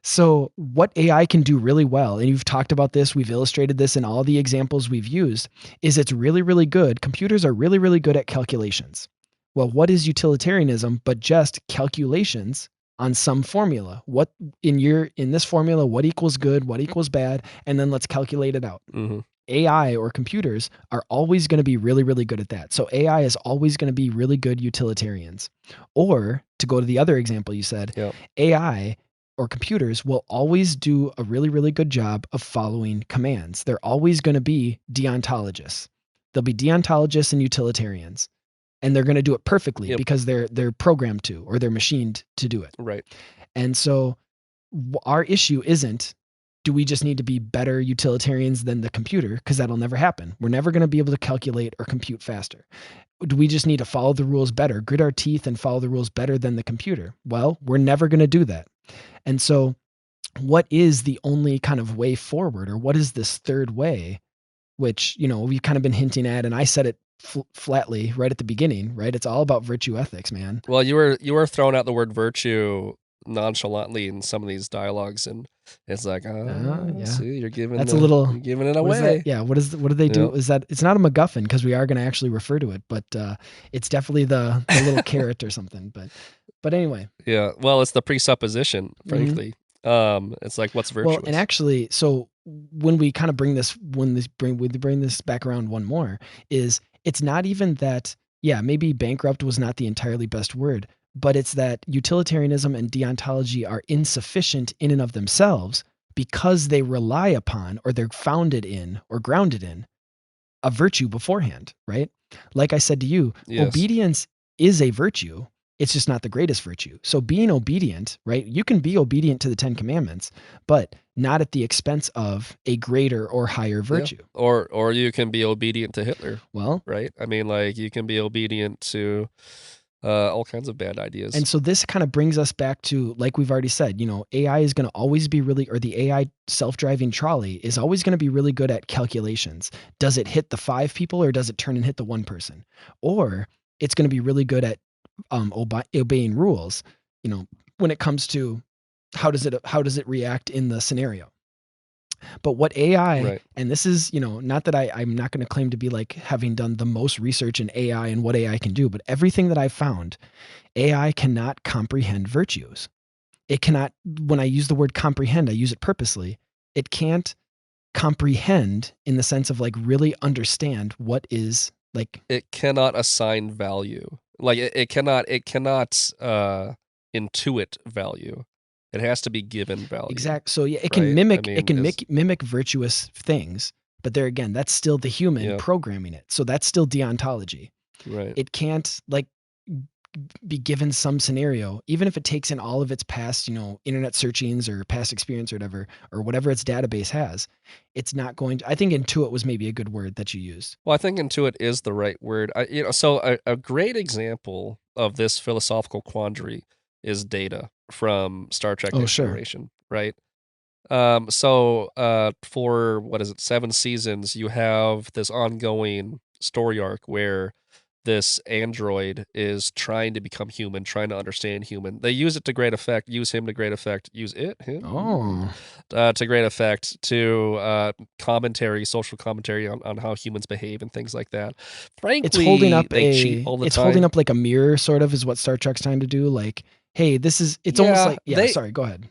So what AI can do really well, and you've talked about this, we've illustrated this in all the examples we've used, is it's really, really good. Computers are really, really good at calculations. Well, what is utilitarianism but just calculations on some formula? What in this formula, what equals good, what equals bad, and then let's calculate it out. Mm-hmm. AI or computers are always going to be really, really good at that. So AI is always going to be really good utilitarians. Or to go to the other example you said, yep. AI or computers will always do a really, really good job of following commands. They're always going to be deontologists. They'll be deontologists and utilitarians. And they're going to do it perfectly yep. because they're programmed to, or they're machined to do it. Right. And so our issue isn't, do we just need to be better utilitarians than the computer? Because that'll never happen. We're never going to be able to calculate or compute faster. Do we just need to follow the rules better, grit our teeth and follow the rules better than the computer? Well, we're never going to do that. And so what is the only kind of way forward, or what is this third way, which, we've kind of been hinting at, and I said it flatly right at the beginning, right? It's all about virtue ethics, man. Well, you were throwing out the word virtue nonchalantly in some of these dialogues, and it's like, yeah. See, you're giving it away. Yeah. What do they do? Yep. Is that it's not a MacGuffin, because we are going to actually refer to it, but it's definitely the little carrot or something. But anyway. Yeah. Well, it's the presupposition, frankly. Mm-hmm. It's like, what's virtuous? Well, and actually, so when we kind of bring this back around one more, is it's not even that, yeah, maybe bankrupt was not the entirely best word, but it's that utilitarianism and deontology are insufficient in and of themselves because they rely upon, or they're founded in, or grounded in a virtue beforehand, right? Like I said to you, yes. Obedience is a virtue. It's just not the greatest virtue. So being obedient, right? You can be obedient to the 10 Commandments, but not at the expense of a greater or higher virtue. Yeah. Or you can be obedient to Hitler. Well, right? I mean, like, you can be obedient to all kinds of bad ideas. And so this kind of brings us back to, like we've already said, AI is going to always be or the AI self-driving trolley is always going to be really good at calculations. Does it hit the 5 people, or does it turn and hit the 1 person? Or it's going to be really good at obeying rules, when it comes to how does it react in the scenario. But what AI, right. And this is, not that I'm not going to claim to be like having done the most research in AI and what AI can do, but everything that I've found, AI cannot comprehend virtues. It cannot, when I use the word comprehend, I use it purposely. It can't comprehend in the sense of like really understand what is like. It cannot assign value. Like it cannot intuit value. It has to be given value. Exactly. So yeah, it can mimic. It can mimic virtuous things, but there again, that's still the human programming it. So that's still deontology. Right. It can't like be given some scenario, even if it takes in all of its past, internet searchings or past experience or whatever its database has. It's not going to. I think intuit was maybe a good word that you used. Well, I think intuit is the right word. So a great example of this philosophical quandary is Data from Star Trek Next Generation, right? So for 7 seasons, you have this ongoing story arc where this android is trying to become human, trying to understand human. They use it to great effect, use him to great effect, use it, him, to great effect, to social commentary on how humans behave and things like that. Frankly, it's holding up they cheat all the time. It's holding up like a mirror, sort of, is what Star Trek's trying to do. Like, hey, it's almost like, sorry, go ahead.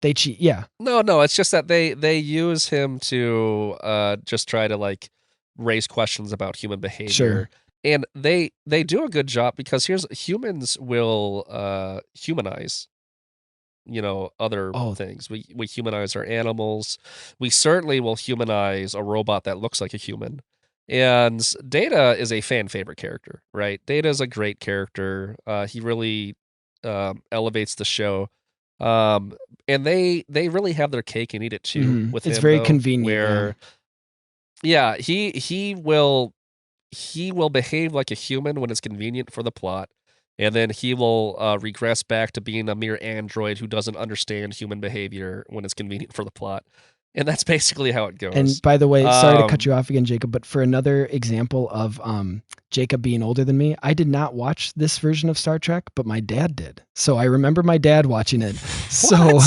They cheat, yeah. No, it's just that they use him to just try to like raise questions about human behavior. Sure. And they do a good job because humans will humanize, other things. We humanize our animals. We certainly will humanize a robot that looks like a human. And Data is a fan favorite character, right? Data is a great character. He really elevates the show. And they really have their cake and eat it too. With it's him, very convenient. Where, he will behave like a human when it's convenient for the plot, and then he will regress back to being a mere android who doesn't understand human behavior when it's convenient for the plot. And that's basically how it goes. And by the way, sorry to cut you off again, Jacob, but for another example of Jacob being older than me, I did not watch this version of Star Trek, but my dad did. So I remember my dad watching it. So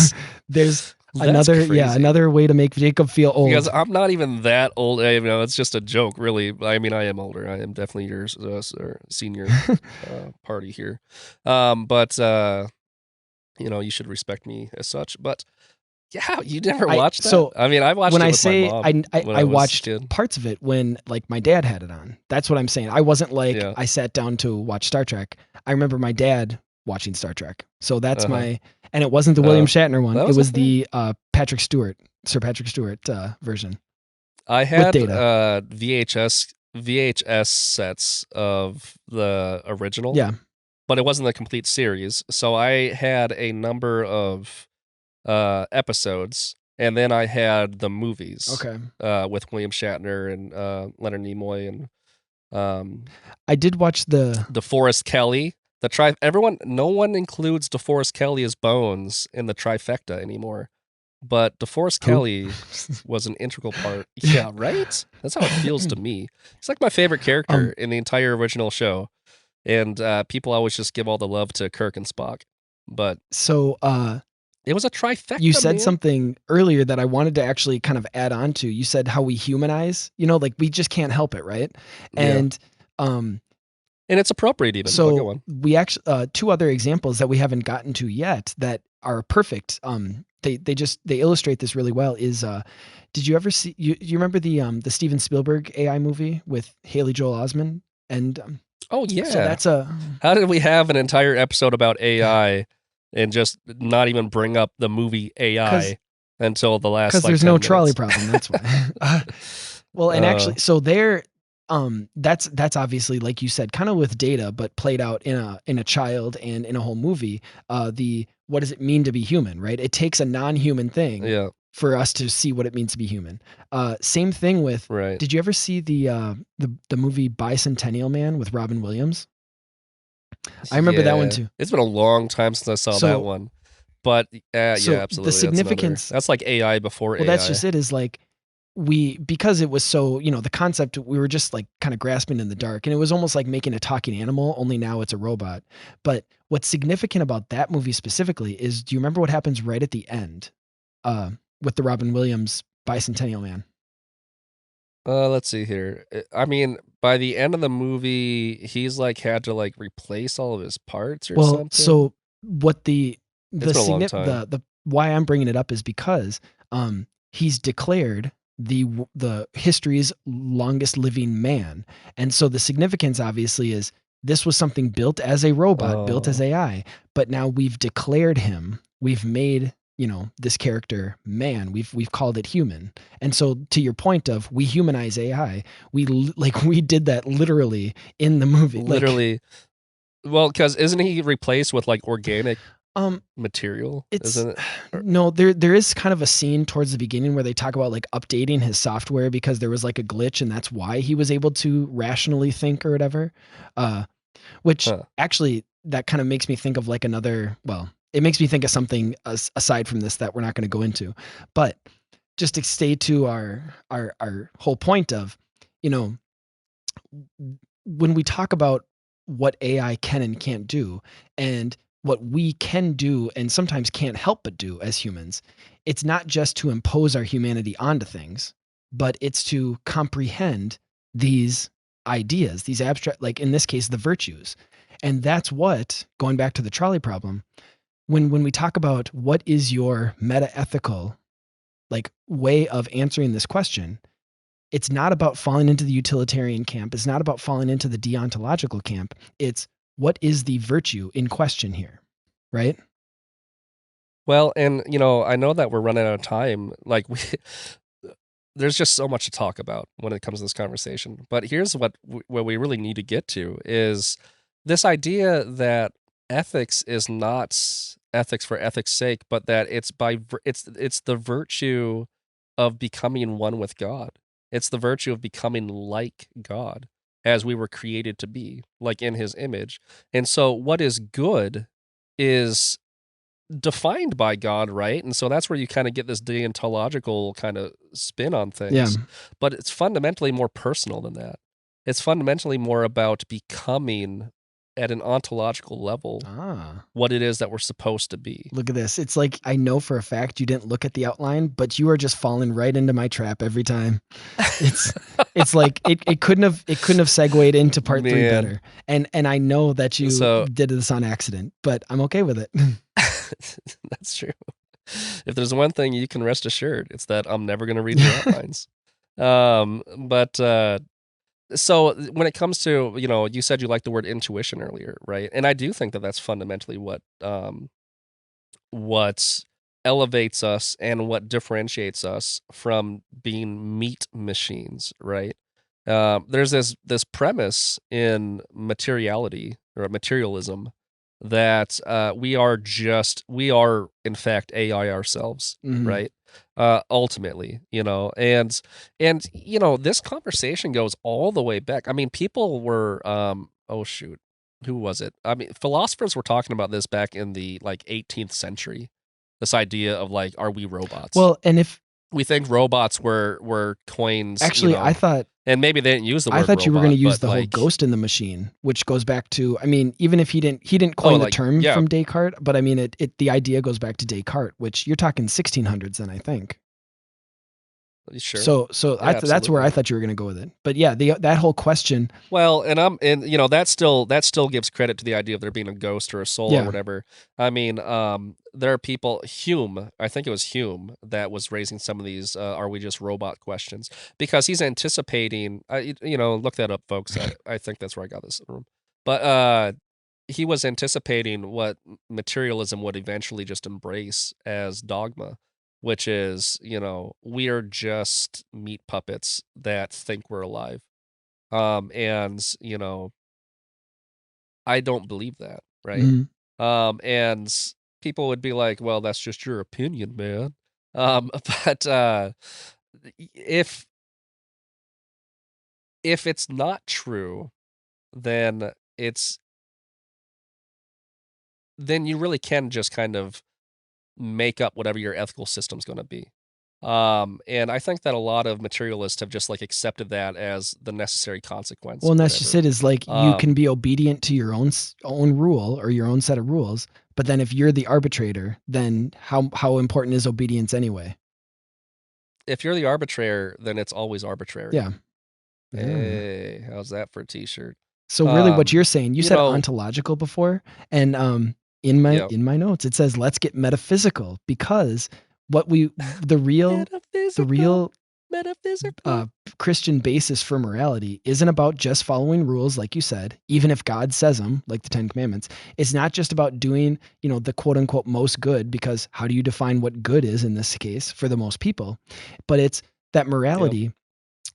there's another way to make Jacob feel old. Because I'm not even that old. It's just a joke, really. I mean, I am older. I am definitely your senior party here. But you should respect me as such. But yeah, you never watched that? So I mean, I watched when it I with say my mom I watched parts of it when like my dad had it on. That's what I'm saying. I wasn't like I sat down to watch Star Trek. I remember my dad watching Star Trek. So that's and it wasn't the William Shatner one. It was the Sir Patrick Stewart version. I had VHS sets of the original. Yeah. But it wasn't the complete series. So I had a number of episodes, and then I had the movies. Okay. With William Shatner and Leonard Nimoy and I did watch the DeForest Kelley. No one includes DeForest Kelley as Bones in the trifecta anymore. But DeForest Kelley was an integral part. Yeah, right? That's how it feels to me. He's like my favorite character in the entire original show. And people always just give all the love to Kirk and Spock. But it was a trifecta. You said something earlier that I wanted to actually kind of add on to. You said how we humanize, like we just can't help it, right? And it's appropriate even. So we actually 2 other examples that we haven't gotten to yet that are perfect. They illustrate this really well. Is did you ever see? You remember the Steven Spielberg AI movie with Haley Joel Osment and? Oh yeah, so that's How did we have an entire episode about AI and just not even bring up the movie AI until the last? Because there's no trolley problem. That's why. Well, and actually, so there, that's obviously, like you said, kind of with Data, but played out in a child and in a whole movie. What does it mean to be human? Right? It takes a non-human thing. Yeah. For us to see what it means to be human. Same thing with. Right. Did you ever see the movie Bicentennial Man with Robin Williams? I remember that one too. It's been a long time since I saw that one, but absolutely. The significance that's like AI before AI. Well, that's just it. Is like because it was so the concept we were just like kind of grasping in the dark, and it was almost like making a talking animal. Only now it's a robot. But what's significant about that movie specifically is, do you remember what happens right at the end? With the Robin Williams Bicentennial Man. Let's see here. I mean, by the end of the movie, he's like had to like replace all of his parts or something. Well, so what the why I'm bringing it up is because he's declared the history's longest living man. And so the significance obviously is this was something built as a robot, built as AI, but now we've declared him, we've made, this character man, we've called it human. And so to your point of we humanize AI, we did that literally in the movie. Literally. Well, because isn't he replaced with like organic material? Isn't it? No, there is kind of a scene towards the beginning where they talk about like updating his software because there was like a glitch, and that's why he was able to rationally think or whatever. Which actually that kind of makes me think of like it makes me think of something aside from this that we're not going to go into. But just to stay to our whole point of, when we talk about what AI can and can't do, and what we can do and sometimes can't help but do as humans, it's not just to impose our humanity onto things, but it's to comprehend these ideas, these abstract, like in this case, the virtues. And that's what, going back to the trolley problem, when we talk about what is your meta-ethical like way of answering this question, it's not about falling into the utilitarian camp. It's not about falling into the deontological camp. It's what is the virtue in question here, right? Well, and I know that we're running out of time. Like there's just so much to talk about when it comes to this conversation. But here's what we really need to get to is this idea that ethics is not ethics for ethics' sake, but that it's it's the virtue of becoming one with God. It's the virtue of becoming like God as we were created to be, like in his image. And so what is good is defined by God, right? And so that's where you kind of get this deontological kind of spin on things. Yeah. But it's fundamentally more personal than that. It's fundamentally more about becoming at an ontological level what it is that we're supposed to be. Look at this. It's like I know for a fact you didn't look at the outline, but you are just falling right into my trap every time. It's like it couldn't have segued into part 3 better. And I know that you did this on accident, but I'm okay with it. That's true. If there's one thing you can rest assured, it's that I'm never going to read your outlines. So when it comes to, you said you liked the word intuition earlier, right? And I do think that that's fundamentally what elevates us and what differentiates us from being meat machines, right? There's this premise in materiality or materialism that we are in fact AI ourselves, right? Ultimately, and this conversation goes all the way back. I mean, people were who was it? I mean, philosophers were talking about this back in the 18th century. This idea of are we robots? Well, and if we think robots were coins, actually, I thought, and maybe they didn't use the word. I thought robot, you were going to use the whole ghost in the machine, which goes back to, I mean, even if he didn't coin the term from Descartes, but I mean, the idea goes back to Descartes, which you're talking 1600s then, I think. Sure. So that's where I thought you were going to go with it. But yeah, that whole question. Well, and that still gives credit to the idea of there being a ghost or a soul or whatever. I mean, there are people. Hume, I think it was Hume that was raising some of these. Are we just robot questions? Because he's anticipating. Look that up, folks. I think that's where I got this from. But he was anticipating what materialism would eventually just embrace as dogma. Which is, we are just meat puppets that think we're alive. And, I don't believe that, right? Mm-hmm. And people would be like, well, that's just your opinion, man. But if it's not true, then you really can just kind of make up whatever your ethical system's going to be. And I think that a lot of materialists have just accepted that as the necessary consequence. Well, and that's just it, is you can be obedient to your own rule or your own set of rules, but then if you're the arbitrator, then how important is obedience anyway? If you're the arbitrator, then it's always arbitrary. Yeah. Hey, how's that for a t-shirt? So really what you're saying, you said ontological before, and in my notes it says let's get metaphysical, because the real Metaphysical. Christian basis for morality isn't about just following rules, like you said, even if God says them, like the Ten Commandments. It's not just about doing, the quote unquote most good, because how do you define what good is in this case for the most people? But it's that morality. Yep.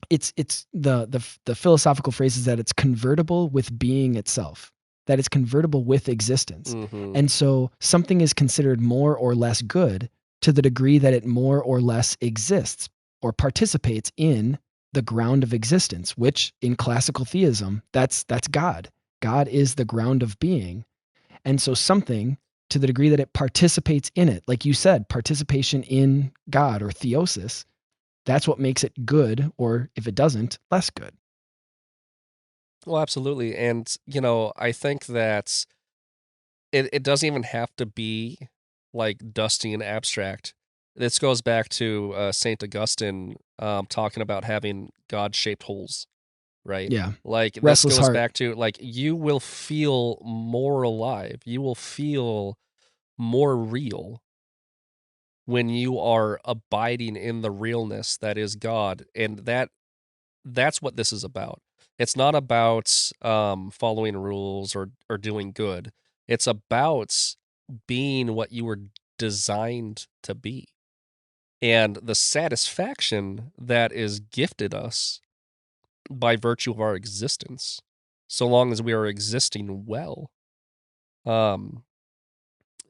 It's the philosophical phrase is that it's convertible with being itself, that it's convertible with existence. Mm-hmm. And so something is considered more or less good to the degree that it more or less exists or participates in the ground of existence, which in classical theism, that's God. God is the ground of being. And so something, to the degree that it participates in it, like you said, participation in God or theosis, that's what makes it good, or if it doesn't, less good. Well, absolutely. And, I think that it doesn't even have to be like dusty and abstract. This goes back to St. Augustine talking about having God-shaped holes, right? Yeah. Like Restless this goes heart. back to like you will feel more alive. You will feel more real when you are abiding in the realness that is God. And that's what this is about. It's not about following rules or doing good. It's about being what you were designed to be. And the satisfaction that is gifted us by virtue of our existence, so long as we are existing well. And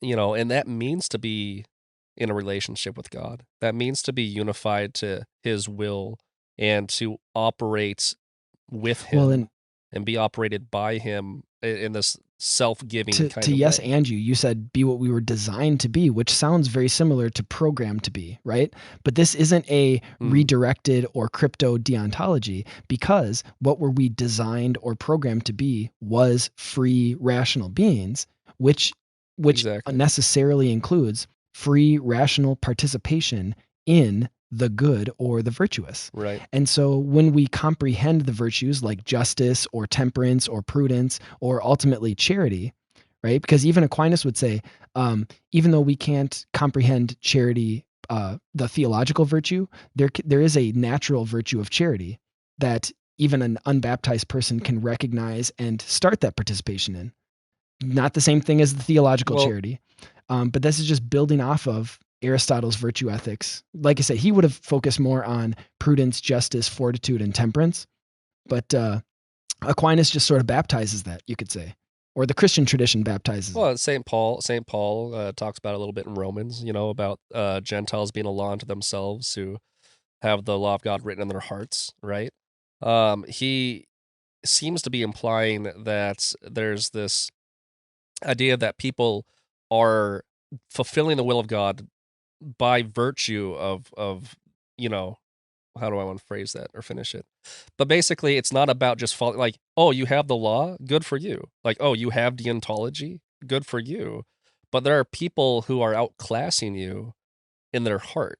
that means to be in a relationship with God. That means to be unified to his will and to operate with him and be operated by him in this self-giving kind of yes, way. and you said be what we were designed to be, which sounds very similar to programmed to be, right? But this isn't a redirected or crypto deontology, because what were we designed or programmed to be was free rational beings, which Exactly. necessarily includes free rational participation in the good or the virtuous. Right. And so when we comprehend the virtues like justice or temperance or prudence or ultimately charity, right? Because even Aquinas would say, even though we can't comprehend charity, the theological virtue, there is a natural virtue of charity that even an unbaptized person can recognize and start that participation in. Not the same thing as the theological charity, but this is just building off of Aristotle's virtue ethics. Like I said, he would have focused more on prudence, justice, fortitude, and temperance. But Aquinas just sort of baptizes that, you could say, or the Christian tradition baptizes. Well, St. Paul talks about it a little bit in Romans, about Gentiles being a law unto themselves who have the law of God written in their hearts, right? He seems to be implying that there's this idea that people are fulfilling the will of God by virtue of how do I want to phrase that or finish it? But basically, it's not about just following, like, oh, you have the law, good for you. Like, oh, you have deontology, good for you. But there are people who are outclassing you in their heart,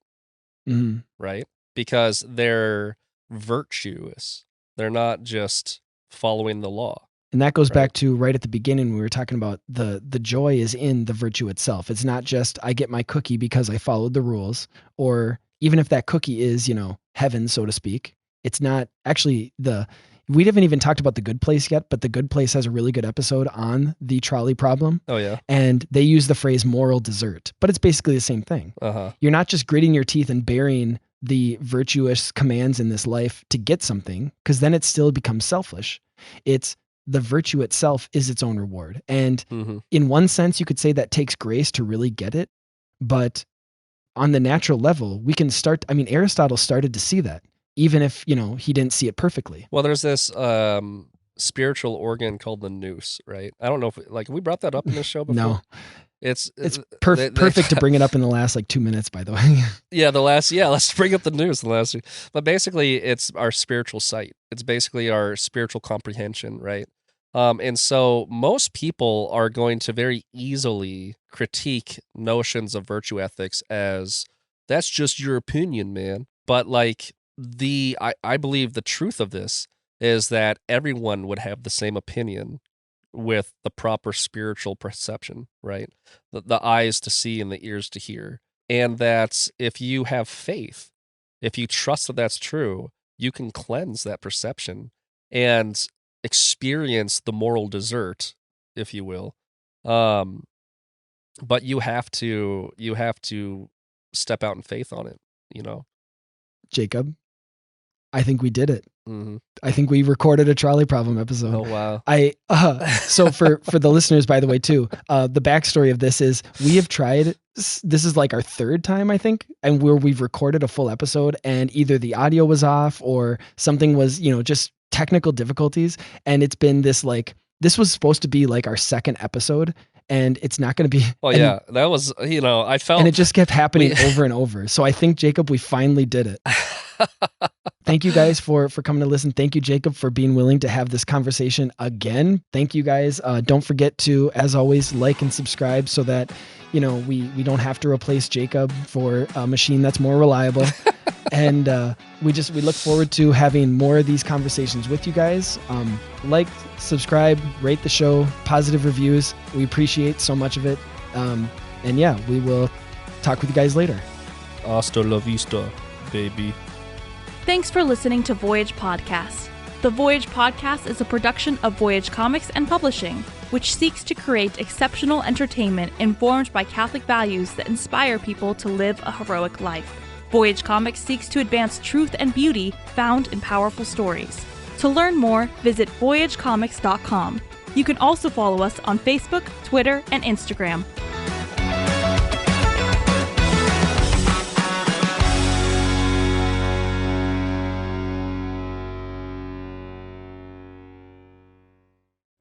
right? Because they're virtuous. They're not just following the law. And that goes back to right at the beginning when we were talking about the joy is in the virtue itself. It's not just I get my cookie because I followed the rules, or even if that cookie is, heaven, so to speak. It's not actually we haven't even talked about The Good Place yet, but The Good Place has a really good episode on the trolley problem. Oh, yeah. And they use the phrase moral dessert, but it's basically the same thing. You're not just gritting your teeth and bearing the virtuous commands in this life to get something, because then it still becomes selfish. It's the virtue itself is its own reward. And in one sense, you could say that takes grace to really get it. But on the natural level, we can start. I mean, Aristotle started to see that, even if, he didn't see it perfectly. Well, there's this spiritual organ called the noose, right? I don't know if we brought that up in this show before. No. It's perfect to bring it up in the last 2 minutes, by the way. Let's bring up the news in the last. But basically, it's our spiritual sight. It's basically our spiritual comprehension, right? And so most people are going to very easily critique notions of virtue ethics as that's just your opinion, man. But I believe the truth of this is that everyone would have the same opinion with the proper spiritual perception, right? The eyes to see and the ears to hear. And that if you have faith, if you trust that that's true, you can cleanse that perception and experience the moral dessert, if you will. But you have to step out in faith on it, you know. Jacob, I think we did it. Mm-hmm. I think we recorded a trolley problem episode. Oh wow! So for the listeners, by the way, too, the backstory of this is we have tried. This is like our third time, I think, and where we've recorded a full episode, and either the audio was off or something was, just technical difficulties, and it's been this was supposed to be like our second episode. And it's not going to be. Well, yeah, that was, I felt. And it just kept happening over and over. So I think, Jacob, we finally did it. Thank you guys for coming to listen. Thank you, Jacob, for being willing to have this conversation again. Thank you guys. Don't forget to, as always, like and subscribe so that, we don't have to replace Jacob for a machine that's more reliable. And we look forward to having more of these conversations with you guys. Like, subscribe, rate the show, positive reviews. We appreciate so much of it. And yeah, we will talk with you guys later. Hasta la vista, baby. Thanks for listening to Voyage Podcast. The Voyage Podcast is a production of Voyage Comics and Publishing, which seeks to create exceptional entertainment informed by Catholic values that inspire people to live a heroic life. Voyage Comics seeks to advance truth and beauty found in powerful stories. To learn more, visit voyagecomics.com. You can also follow us on Facebook, Twitter, and Instagram.